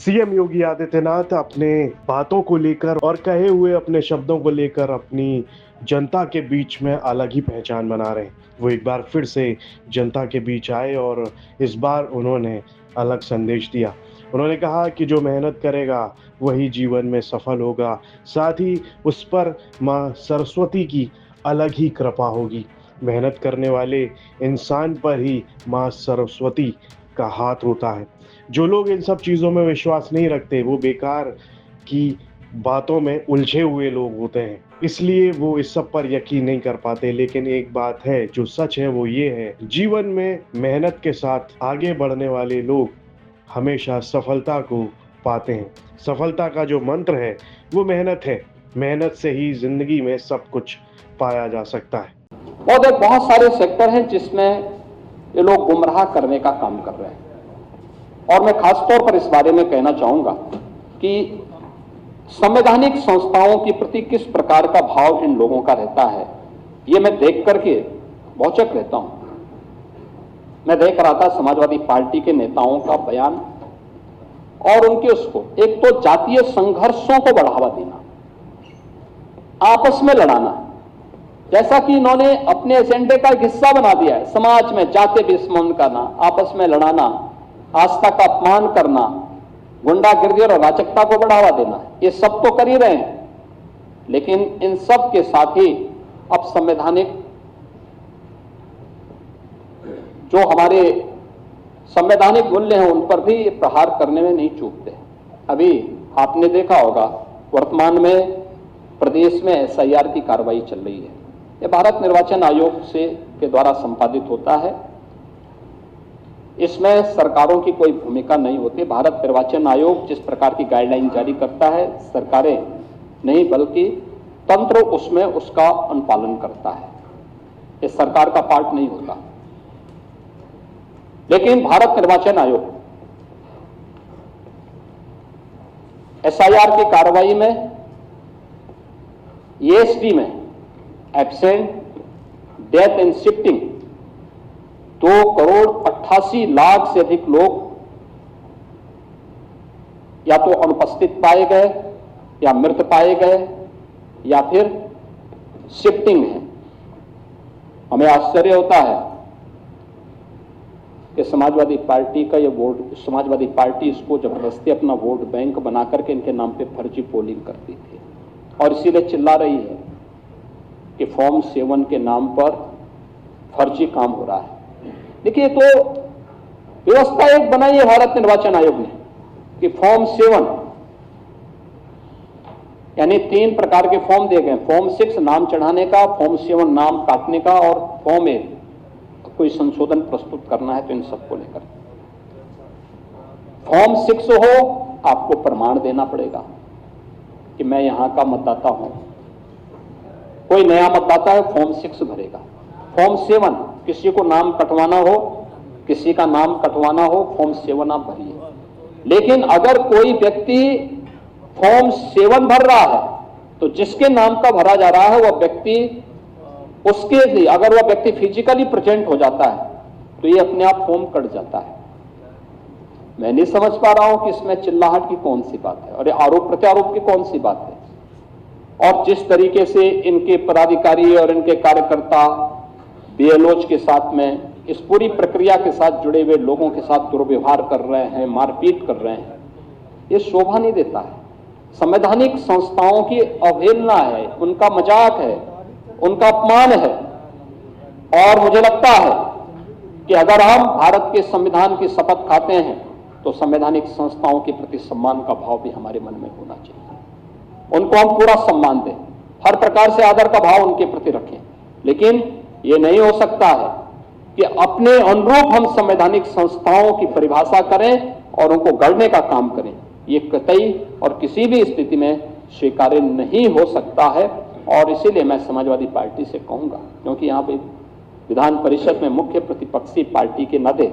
CM Yogi Adityanath अपने बातों को लेकर और कहे हुए अपने शब्दों को लेकर अपनी जनता के बीच में अलग ही पहचान बना रहे हैं। वो एक बार फिर से जनता के बीच आए और इस बार उन्होंने अलग संदेश दिया। उन्होंने कहा कि जो मेहनत करेगा वही जीवन में सफल होगा। साथ ही उस पर माँ सरस्वती की अलग ही कृपा होगी। मेहनत करने वाले इंसान पर ही माँ सरस्वती का हाथ होता है। जो लोग इन सब चीज़ों में विश्वास नहीं रखते वो बेकार की बातों में उलझे हुए लोग होते हैं, इसलिए वो इस सब पर यकीन नहीं कर पाते। लेकिन एक बात है जो सच है वो ये है, जीवन में मेहनत के साथ आगे बढ़ने वाले लोग हमेशा सफलता को पाते हैं। सफलता का जो मंत्र है वो मेहनत है। मेहनत से ही जिंदगी में सब कुछ पाया जा सकता है। और बहुत सारे सेक्टर हैं जिसमें ये लोग गुमराह करने का काम कर रहे हैं, और मैं खासतौर पर इस बारे में कहना चाहूंगा कि संवैधानिक संस्थाओं के प्रति किस प्रकार का भाव इन लोगों का रहता है, ये मैं देख करके भौचक रहता हूं। मैं देख रहा था समाजवादी पार्टी के नेताओं का बयान, और उनके उसको एक तो जातीय संघर्षों को बढ़ावा देना, आपस में लड़ाना, जैसा कि इन्होंने अपने एजेंडे का एक हिस्सा बना दिया है। समाज में जातीय दुश्मन करना, आपस में लड़ाना, आस्था का अपमान करना, गुंडागिर्दी और अराजकता को बढ़ावा देना, ये सब तो कर ही रहे हैं। लेकिन इन सब के साथ ही अब संवैधानिक जो हमारे संवैधानिक मूल्य हैं उन पर भी प्रहार करने में नहीं चूकते। अभी आपने देखा होगा वर्तमान में प्रदेश में एसआईआर की कार्रवाई चल रही है। यह भारत निर्वाचन आयोग के द्वारा संपादित होता है। इसमें सरकारों की कोई भूमिका नहीं होती। भारत निर्वाचन आयोग जिस प्रकार की गाइडलाइन जारी करता है, सरकारें नहीं बल्कि तंत्र उसमें उसका अनुपालन करता है। ये सरकार का पार्ट नहीं होता। लेकिन भारत निर्वाचन आयोग एसआईआर की कार्रवाई में ईएसडी में एब्सेंट, डेथ एंड शिफ्टिंग 2,88,00,000 से अधिक लोग या तो अनुपस्थित पाए गए या मृत पाए गए या फिर शिफ्टिंग है। हमें आश्चर्य होता है कि समाजवादी पार्टी का ये वोट, समाजवादी पार्टी इसको जबरदस्ती अपना वोट बैंक बना करके इनके नाम पे फर्जी पोलिंग करती थी, और इसीलिए चिल्ला रही है कि फॉर्म 7 के नाम पर फर्जी काम हो रहा है। देखिए, तो व्यवस्था एक बनाई है भारत निर्वाचन आयोग ने कि फॉर्म 7 यानी 3 प्रकार के फॉर्म दिए गए। फॉर्म 6 नाम चढ़ाने का, फॉर्म 7 नाम काटने का, और फॉर्म 8 कोई संशोधन प्रस्तुत करना है तो इन सबको लेकर। फॉर्म 6 हो, आपको प्रमाण देना पड़ेगा कि मैं यहां का मतदाता हूं। कोई नया मतदाता है, फॉर्म 6 भरेगा। फॉर्म 7 किसी को नाम कटवाना हो, किसी का नाम कटवाना हो, फॉर्म 7 आप भरिए। लेकिन अगर कोई व्यक्ति फॉर्म 7 भर रहा है तो जिसके नाम का भरा जा रहा है वह व्यक्ति, उसके लिए अगर वह व्यक्ति फिजिकली प्रेजेंट हो जाता है तो ये अपने आप फॉर्म कट जाता है। मैं नहीं समझ पा रहा हूं कि इसमें चिल्लाहट की कौन सी बात है और आरोप प्रत्यारोप की कौन सी बात है। और जिस तरीके से इनके पदाधिकारी और इनके कार्यकर्ता बीएलओज के साथ में इस पूरी प्रक्रिया के साथ जुड़े हुए लोगों के साथ दुर्व्यवहार कर रहे हैं, मारपीट कर रहे हैं, ये शोभा नहीं देता है। संवैधानिक संस्थाओं की अवहेलना है, उनका मजाक है, उनका अपमान है। और मुझे लगता है कि अगर हम भारत के संविधान की शपथ खाते हैं तो संवैधानिक संस्थाओं के प्रति सम्मान का भाव भी हमारे मन में होना चाहिए। उनको हम पूरा सम्मान दें, हर प्रकार से आदर का भाव उनके प्रति रखें। लेकिन यह नहीं हो सकता है कि अपने अनुरूप हम संवैधानिक संस्थाओं की परिभाषा करें और उनको गढ़ने का काम करें। ये कतई और किसी भी स्थिति में स्वीकार्य नहीं हो सकता है। और इसीलिए मैं समाजवादी पार्टी से कहूंगा, क्योंकि यहां पे विधान परिषद में मुख्य प्रतिपक्षी पार्टी के नाते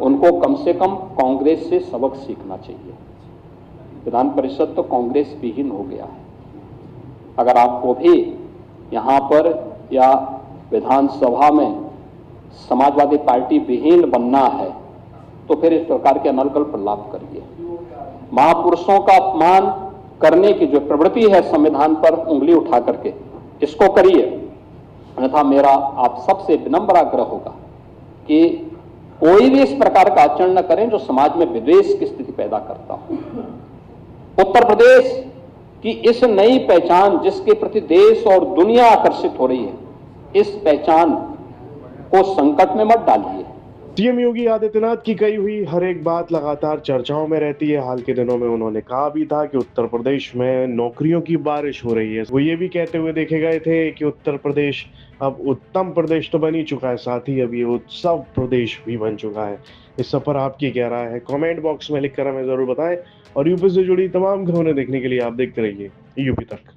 उनको कम से कम कांग्रेस से सबक सीखना चाहिए। विधान परिषद तो कांग्रेस विहीन हो गया है। अगर आपको भी यहां पर या विधानसभा में समाजवादी पार्टी विहीन बनना है तो फिर इस प्रकार के अनर्गल प्रलाप करिए। महापुरुषों का अपमान करने की जो प्रवृत्ति है संविधान पर उंगली उठा करके, इसको करिए, अन्यथा मेरा आप सबसे विनम्र आग्रह होगा कि कोई भी इस प्रकार का आचरण न करें जो समाज में विद्वेष की स्थिति पैदा करता हो। उत्तर प्रदेश की इस नई पहचान जिसके प्रति देश और दुनिया आकर्षित हो रही है, इस पहचान को संकट में मत डालिए। सीएम योगी आदित्यनाथ की कही हुई हर एक बात लगातार चर्चाओं में रहती है। हाल के दिनों में उन्होंने कहा भी था कि उत्तर प्रदेश में नौकरियों की बारिश हो रही है। वो ये भी कहते हुए देखे गए थे कि उत्तर प्रदेश अब उत्तम प्रदेश तो बन ही चुका है, साथ ही अब ये उत्सव प्रदेश भी बन चुका है। इस सब पर आपकी क्या राय है? कमेंट बॉक्स में लिखकर हमें जरूर बताएं और यूपी से जुड़ी तमाम खबरें देखने के लिए आप देखते रहिए यूपी तक।